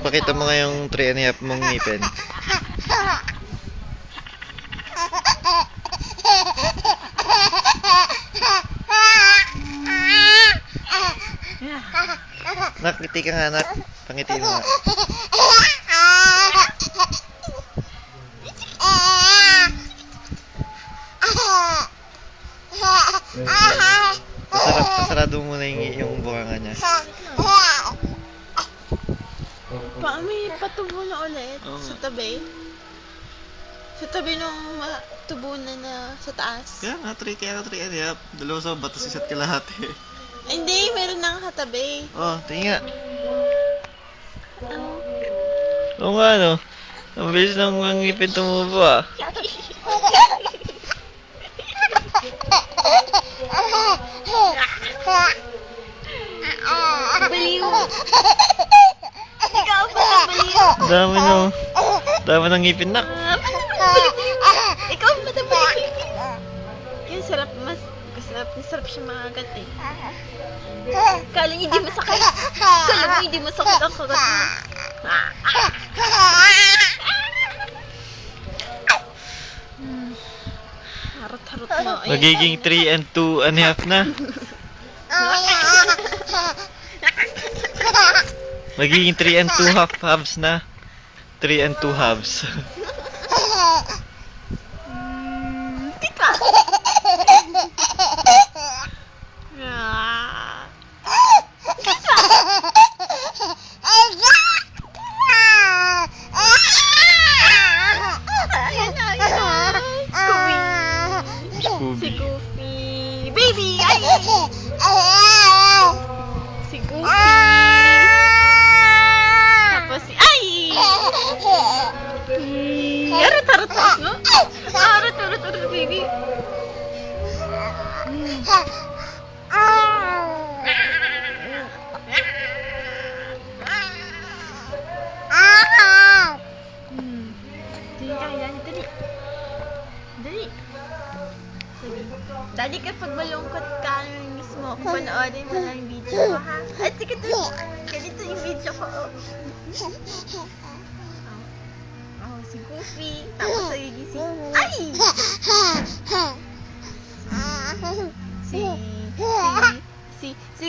Pakita mo nga yung 3.5 mong ngipin. Nak, ngiti ka nga, nak. Pangiti mo nga. Pasarado mo muna yung bunganga niya. May patubo na ulit sa tabi. Sa tabi nung tubo na sa taas. Kaya nga 3.5. Dalawa sa batas, isa't kalahati. Hindi, meron nang katabi. Oh, tingin nga. Oo nga, no? Ang bilis ng mga ngipin tumubo, ah. Baliw. Ikaw pa na baliw. Dami ng ngipin, nak. Ikaw pa na baliw. Yung sarap, masarap siya makagat eh. Kala niyo di masakit. Kala mo hindi masakit ang kagat mo. Harot-harot mo. Magiging 3 and 2.5 na. Magiging 3 and 2 halves na. 3 and 2 halves. Tika! Si Goofy. Baby! Ay! Si Goofy. Tapos si... Ay! Harot-harot mo? Harot-harot, baby. Dali kapag malungkot ka, miss mo, panoorin mo lang yung video ko, ha? At sige to, ganito yung video ko, oh. Oh, si Goofy. Tapos nagiging si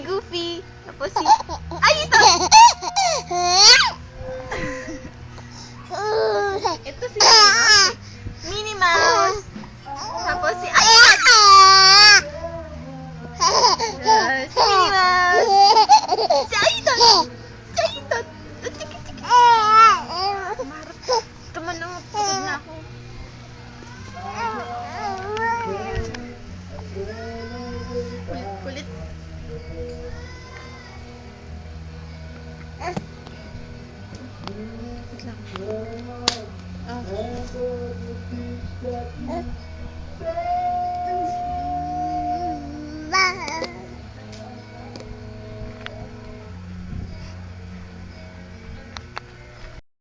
Goofy. Tapos si... Ay, ito! Ito si...